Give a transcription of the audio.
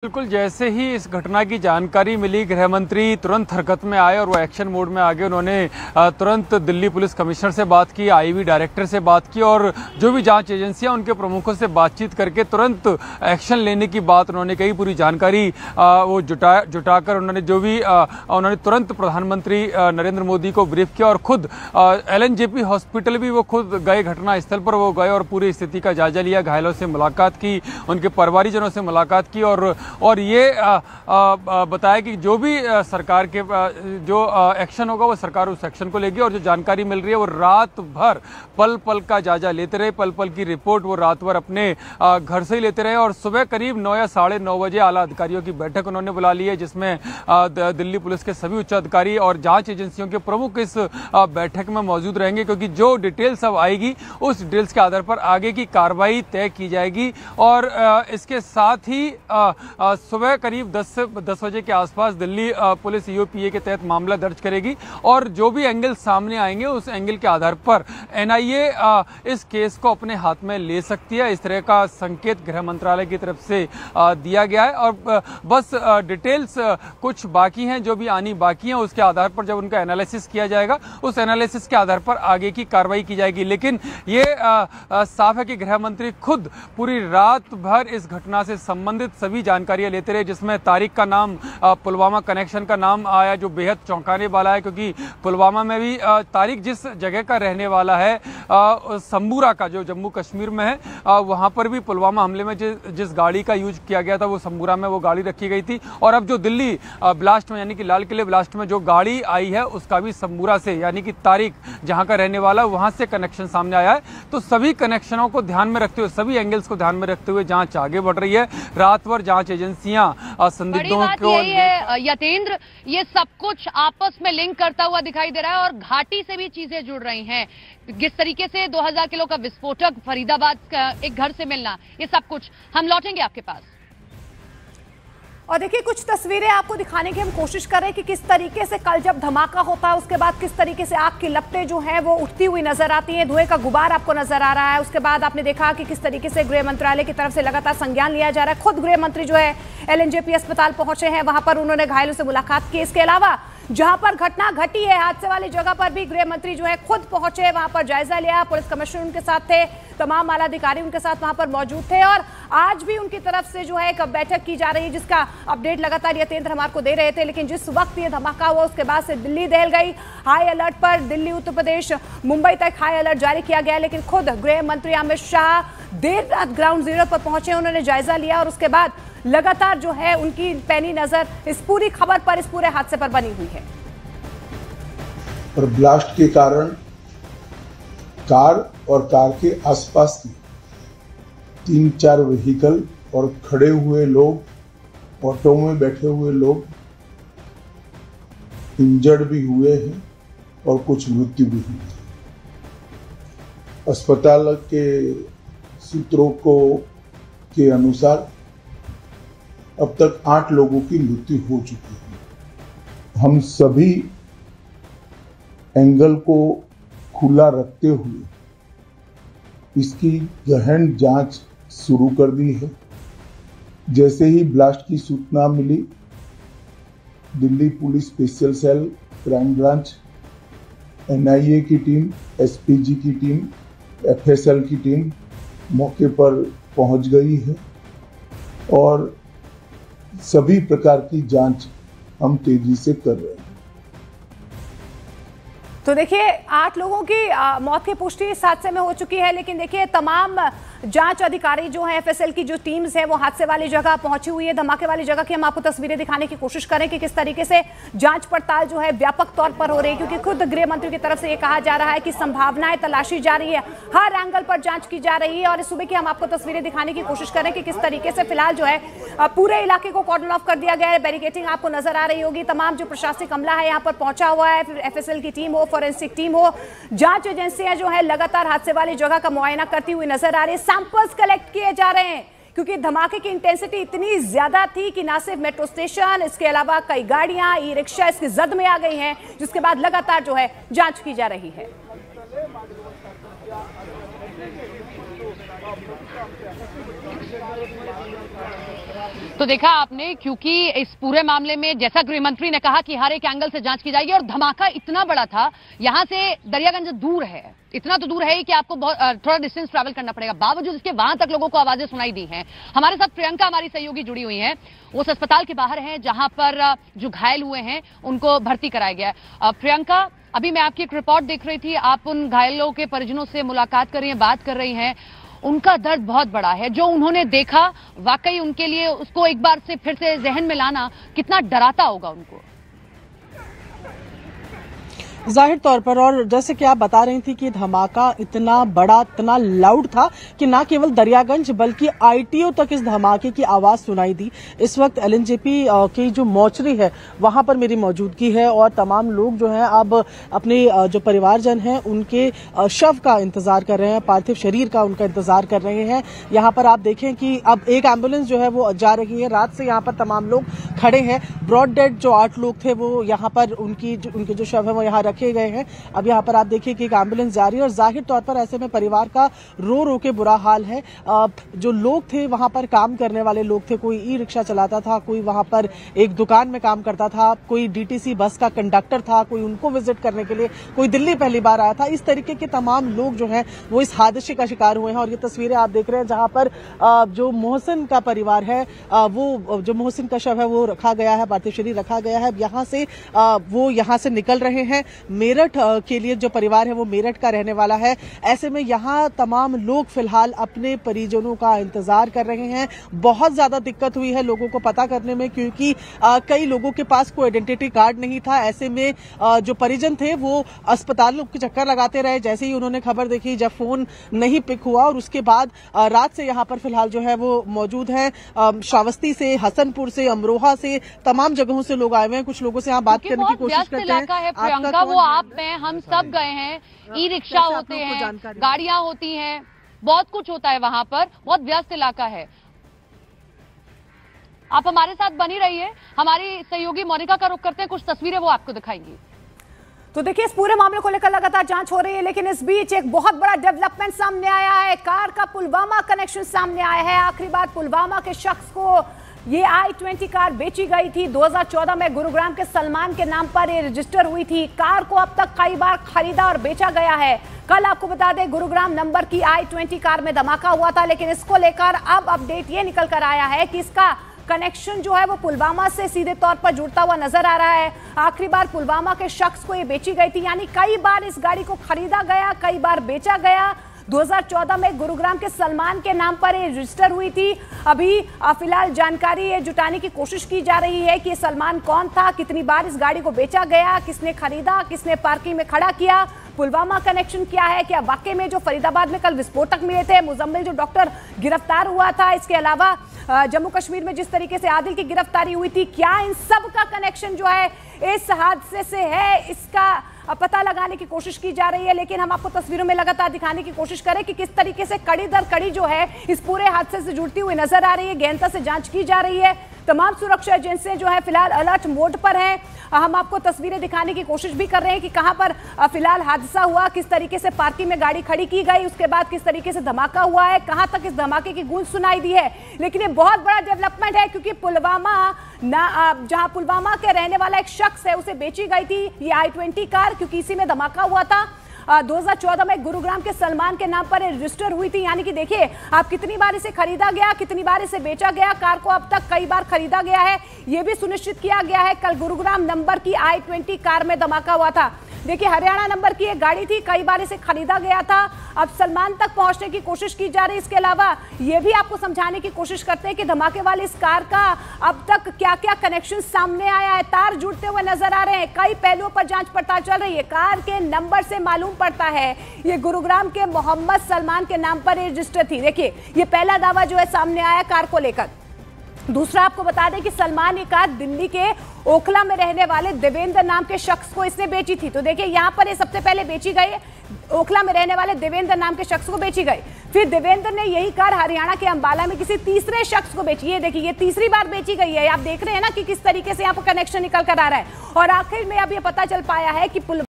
बिल्कुल, जैसे ही इस घटना की जानकारी मिली, गृह मंत्री तुरंत हरकत में आए और वो एक्शन मोड में आ गए। उन्होंने तुरंत दिल्ली पुलिस कमिश्नर से बात की, आईबी डायरेक्टर से बात की और जो भी जांच एजेंसियां उनके प्रमुखों से बातचीत करके तुरंत एक्शन लेने की बात उन्होंने कही। पूरी जानकारी वो जुटाकर उन्होंने उन्होंने तुरंत प्रधानमंत्री नरेंद्र मोदी को ब्रीफ किया और खुद LNJP हॉस्पिटल भी वो खुद गए, घटनास्थल पर वो गए और पूरी स्थिति का जायजा लिया, घायलों से मुलाकात की, उनके परिवारीजनों से मुलाकात की और ये बताया कि जो भी सरकार के जो एक्शन होगा वो सरकार उस एक्शन को लेगी और जो जानकारी मिल रही है वो रात भर पल पल का जायजा लेते रहे, पल पल की रिपोर्ट वो रात भर अपने घर से ही लेते रहे और सुबह करीब 9 या 9:30 बजे आला अधिकारियों की बैठक उन्होंने बुला ली है, जिसमें दिल्ली पुलिस के सभी उच्च अधिकारी और जांच एजेंसियों के प्रमुख इस बैठक में मौजूद रहेंगे, क्योंकि जो डिटेल्स अब आएगी उस डिटेल्स के आधार पर आगे की कार्रवाई तय की जाएगी। और इसके साथ ही सुबह करीब 10 बजे के आसपास दिल्ली पुलिस EOPA के तहत मामला दर्ज करेगी और जो भी एंगल सामने आएंगे उस एंगल के आधार पर NIA इस केस को अपने हाथ में ले सकती है। इस तरह का संकेत गृह मंत्रालय की तरफ से दिया गया है और बस डिटेल्स कुछ बाकी हैं, जो भी आनी बाकी हैं उसके आधार पर जब उनका एनालिसिस किया जाएगा उस एनालिसिस के आधार पर आगे की कार्रवाई की जाएगी। लेकिन ये साफ है कि गृह मंत्री खुद पूरी रात भर इस घटना से संबंधित सभी जानकारियां लेते रहे, जिसमें तारिक का नाम, पुलवामा कनेक्शन का नाम आया, जो बेहद चौंकाने वाला है, क्योंकि पुलवामा में भी तारिक जिस जगह का रहने वाला है, संबूरा का जो जम्मू कश्मीर में है, वहां पर भी पुलवामा हमले में जिस गाड़ी का यूज किया गया था वो संबूरा में वो गाड़ी रखी गई थी और अब जो दिल्ली ब्लास्ट में यानी कि लाल किले ब्लास्ट में जो गाड़ी आई है उसका भी संबूरा से यानी कि तारिक जहां का रहने वाला वहां से कनेक्शन सामने आया है। तो सभी कनेक्शनों को ध्यान में रखते हुए, सभी एंगल्स को ध्यान में रखते हुए जांच आगे बढ़ रही है। रात भर जांच एजेंसियां संदिग्धों को यही है यतेंद्र, ये सब कुछ आपस में लिंक करता हुआ दिखाई दे रहा है और घाटी से भी चीजें जुड़ रही हैं। किस तरीके से 2000 किलो का विस्फोटक फरीदाबाद का एक घर से मिलना, ये सब कुछ हम लौटेंगे आपके पास। और देखिए, कुछ तस्वीरें आपको दिखाने की हम कोशिश कर रहे हैं कि किस तरीके से कल जब धमाका होता है उसके बाद किस तरीके से आग की लपटें जो हैं वो उठती हुई नजर आती हैं, धुएं का गुबार आपको नजर आ रहा है। उसके बाद आपने देखा कि किस तरीके से गृह मंत्रालय की तरफ से लगातार संज्ञान लिया जा रहा है। खुद गृह मंत्री जो है LNJP अस्पताल पहुंचे हैं, वहां पर उन्होंने घायलों से मुलाकात की। इसके अलावा जहां पर घटना घटी है, हादसे वाली जगह पर भी गृह मंत्री जो है खुद पहुंचे, वहां पर जायजा लिया। पुलिस कमिश्नर उनके साथ थे, तमाम आला अधिकारी उनके साथ वहां पर मौजूद थे और आज भी उनकी तरफ से जो है एक बैठक की जा रही है, जिसका अपडेट लगातार यतेंद्र हमारे को दे रहे थे। लेकिन जिस वक्त ये धमाका हुआ उसके बाद से दिल्ली दहल गई, हाई अलर्ट पर दिल्ली, उत्तर प्रदेश, मुंबई तक हाई अलर्ट जारी किया गया। लेकिन खुद गृह मंत्री अमित शाह देर रात ग्राउंड जीरो पर पहुंचे, उन्होंने जायजा लिया और उसके बाद लगातार जो है उनकी पैनी नजर इस पूरी खबर पर, इस पूरे हादसे पर बनी हुई है। और ब्लास्ट के कारण कार और कार के आसपास की 3-4 व्हीकल और खड़े हुए लोग, ऑटो में बैठे हुए लोग इंजर्ड भी हुए हैं और कुछ मृत्यु भी हुई है। अस्पताल के सूत्रों के अनुसार अब तक 8 लोगों की मृत्यु हो चुकी है। हम सभी एंगल को खुला रखते हुए इसकी गहन जांच शुरू कर दी है। जैसे ही ब्लास्ट की सूचना मिली, Delhi police special cell, crime branch, NIA की टीम, SPG की टीम, FSL की टीम मौके पर पहुंच गई है और सभी प्रकार की जांच हम तेजी से कर रहे हैं। तो देखिए, 8 लोगों की मौत की पुष्टि इस हादसे में हो चुकी है। लेकिन देखिए, तमाम जांच अधिकारी जो हैं, FSL की जो टीम्स हैं, वो हादसे वाली जगह पहुंची हुई है। धमाके वाली जगह की हम आपको तस्वीरें दिखाने की कोशिश करें कि किस तरीके से जांच पड़ताल जो है व्यापक तौर पर हो रही है, क्योंकि खुद गृह मंत्री की तरफ से ये कहा जा रहा है कि संभावनाएं तलाशी जा रही है, हर एंगल पर जांच की जा रही है। और इस सुबह की हम आपको तस्वीरें दिखाने की कोशिश करें कि किस तरीके से फिलहाल जो है पूरे इलाके को कॉर्डन ऑफ कर दिया गया है। बैरिकेडिंग आपको नजर आ रही होगी। तमाम जो प्रशासनिक अमला है यहाँ पर पहुंचा हुआ है, FSL की टीम हो, फॉरेंसिक टीम हो, जांच एजेंसियां जो है लगातार हादसे वाली जगह का मुआयना करती हुई नजर आ रही है। सैंपल्स कलेक्ट किए जा रहे हैं क्योंकि धमाके की इंटेंसिटी इतनी ज्यादा थी कि ना सिर्फ मेट्रो स्टेशन, इसके अलावा कई गाड़ियां, ई-रिक्शा इसकी जद में आ गई हैं, जिसके बाद लगातार जो है जांच की जा रही है। तो देखा आपने, क्योंकि इस पूरे मामले में जैसा गृह मंत्री ने कहा कि हर एक एंगल से जांच की जाएगी और धमाका इतना बड़ा था, यहां से दरियागंज दूर है, इतना तो दूर है ही कि आपको थोड़ा डिस्टेंस ट्रैवल करना पड़ेगा। बावजूद इसके वहां तक लोगों को आवाजें सुनाई दी हैं। हमारे साथ प्रियंका हमारी सहयोगी जुड़ी हुई हैं, उस अस्पताल के बाहर हैं जहां पर जो घायल हुए हैं उनको भर्ती कराया गया है। प्रियंका, अभी मैं आपकी एक रिपोर्ट देख रही थी, आप उन घायलों के परिजनों से मुलाकात कर रही हैं, बात कर रही हैं। उनका दर्द बहुत बड़ा है, जो उन्होंने देखा वाकई उनके लिए उसको एक बार से फिर से जहन में लाना कितना डराता होगा उनको। जाहिर तौर पर, और जैसे कि आप बता रही थी कि धमाका इतना बड़ा, इतना लाउड था कि ना केवल दरियागंज बल्कि आईटीओ तक इस धमाके की आवाज सुनाई दी। इस वक्त एलएनजेपी की जो मोर्चरी है वहां पर मेरी मौजूदगी है और तमाम लोग जो हैं अब अपने जो परिवारजन हैं उनके शव का इंतजार कर रहे हैं, पार्थिव शरीर का उनका इंतजार कर रहे हैं। यहाँ पर आप देखें कि अब एक एम्बुलेंस जो है वो जा रही है। रात से यहाँ पर तमाम लोग खड़े हैं। ब्रॉड डेड जो 8 लोग थे वो यहाँ पर उनके जो शव है वो यहाँ रखे गए हैं। अब यहाँ पर आप देखिए कि एक एम्बुलेंस जा रही है और जाहिर तौर पर ऐसे में परिवार का रो रो के बुरा हाल है। जो लोग थे वहां पर काम करने वाले लोग थे, कोई ई रिक्शा चलाता था, कोई वहां पर एक दुकान में काम करता था, कोई डीटीसी बस का कंडक्टर था, कोई उनको विजिट करने के लिए, कोई दिल्ली पहली बार आया था। इस तरीके के तमाम लोग जो हैं वो इस हादसे का शिकार हुए हैं। और ये तस्वीरें आप देख रहे हैं जहां पर जो मोहसिन का परिवार है, वो जो मोहसिन का शव है वो रखा गया है, पार्थिव शरीर रखा गया है। यहाँ से वो यहाँ से निकल रहे हैं मेरठ के लिए। जो परिवार है वो मेरठ का रहने वाला है। ऐसे में यहाँ तमाम लोग फिलहाल अपने परिजनों का इंतजार कर रहे हैं। बहुत ज्यादा दिक्कत हुई है लोगों को पता करने में, क्योंकि कई लोगों के पास कोई आइडेंटिटी कार्ड नहीं था। ऐसे में जो परिजन थे वो अस्पतालों के चक्कर लगाते रहे। जैसे ही उन्होंने खबर देखी, जब फोन नहीं पिक हुआ, और उसके बाद रात से यहाँ पर फिलहाल जो है वो मौजूद है। श्रावस्ती से, हसनपुर से, अमरोहा से, तमाम जगहों से लोग आए हुए हैं। कुछ लोगों से यहाँ बात करने की कोशिश करते हैं। आप में हम सब गए हैं, ई रिक्शा होते हैं, गाड़ियां होती हैं, बहुत कुछ होता है वहां पर, बहुत व्यस्त इलाका है। आप हमारे साथ बनी रहिए, हमारी सहयोगी मोनिका का रुख करते हैं, कुछ तस्वीरें वो आपको दिखाएंगी। तो देखिए, इस पूरे मामले को लेकर लगातार जांच हो रही है, लेकिन इस बीच एक बहुत बड़ा डेवलपमेंट सामने आया है। कार का पुलवामा कनेक्शन सामने आया है। आखिरी बार पुलवामा के शख्स को ये i20 कार बेची गई थी। 2014 में गुरुग्राम के सलमान के नाम पर ये रजिस्टर हुई थी। कार को अब तक कई बार खरीदा और बेचा गया है। कल आपको बता दें, गुरुग्राम नंबर की i20 कार में धमाका हुआ था, लेकिन इसको लेकर अब अपडेट ये निकल कर आया है कि इसका कनेक्शन जो है वो पुलवामा से सीधे तौर पर जुड़ता हुआ नजर आ रहा है। आखिरी बार पुलवामा के शख्स को ये बेची गई थी, यानी कई बार इस गाड़ी को खरीदा गया, कई बार बेचा गया। 2014 में गुरुग्राम के सलमान के नाम पर ये रजिस्टर हुई थी। अभी फिलहाल जानकारी ये जुटाने की कोशिश की जा रही है कि सलमान कौन था, कितनी बार इस गाड़ी को बेचा गया, किसने खरीदा, किसने पार्किंग में खड़ा किया, पुलवामा कनेक्शन क्या है, क्या वाकई में जो फरीदाबाद में कल विस्फोटक मिले थे, मुजम्मिल जो डॉक्टर गिरफ्तार हुआ था, इसके अलावा जम्मू कश्मीर में जिस तरीके से आदिल की गिरफ्तारी हुई थी, क्या इन सब का कनेक्शन जो है इस हादसे से है, इसका पता लगाने की कोशिश की जा रही है। लेकिन हम आपको तस्वीरों में लगातार दिखाने की कोशिश करें कि किस तरीके से कड़ी दर कड़ी जो है इस पूरे हादसे से जुड़ती हुई नजर आ रही है। गहनता से जांच की जा रही है। तमाम सुरक्षा एजेंसियां जो है फिलहाल अलर्ट मोड पर हैं। हम आपको तस्वीरें दिखाने की कोशिश भी कर रहे हैं कि कहां पर फिलहाल हादसा हुआ, किस तरीके से पार्किंग में गाड़ी खड़ी की गई, उसके बाद किस तरीके से धमाका हुआ है, कहां तक इस धमाके की गूंज सुनाई दी है। लेकिन ये बहुत बड़ा डेवलपमेंट है, क्योंकि पुलवामा जहां पुलवामा के रहने वाला एक शख्स है उसे बेची गई थी ये i20 कार, क्योंकि इसी में धमाका हुआ था। 2014 में गुरुग्राम के सलमान के नाम पर रजिस्टर हुई थी। यानी कि देखिए आप, कितनी बार इसे खरीदा गया, कितनी बार इसे बेचा गया। कार को अब तक कई बार खरीदा गया है, यह भी सुनिश्चित किया गया है। कल गुरुग्राम नंबर की i20 कार में धमाका हुआ था। देखिए, हरियाणा नंबर की एक गाड़ी थी, कई बार इसे खरीदा गया था। अब सलमान तक पहुंचने की कोशिश की जा रही है। इसके अलावा यह भी आपको समझाने की कोशिश करते हैं कि धमाके वाली इस कार का अब तक क्या क्या कनेक्शन सामने आया है। तार जुड़ते हुए नजर आ रहे हैं, कई पहलुओं पर जांच पड़ताल चल रही है। कार के नंबर से मालूम पड़ता है ये गुरुग्राम के मोहम्मद सलमान के नाम पर रजिस्टर थी। देखिए, ये पहला दावा जो है सामने आया कार को लेकर। दूसरा, आपको बता दें कि सलमान ये कार दिल्ली के ओखला में रहने वाले देवेंद्र नाम के शख्स को इसने बेची थी। तो देखिए, यहाँ पर ये सबसे पहले बेची गई, ओखला में रहने वाले देवेंद्र नाम के शख्स को बेची गई। फिर देवेंद्र ने यही कार हरियाणा के अंबाला में किसी तीसरे शख्स को बेची। ये देखिए, ये तीसरी बार बेची गई है। आप देख रहे हैं ना कि किस तरीके से यहाँ पर कनेक्शन निकल कर आ रहा है। और आखिर में अब ये पता चल पाया है कि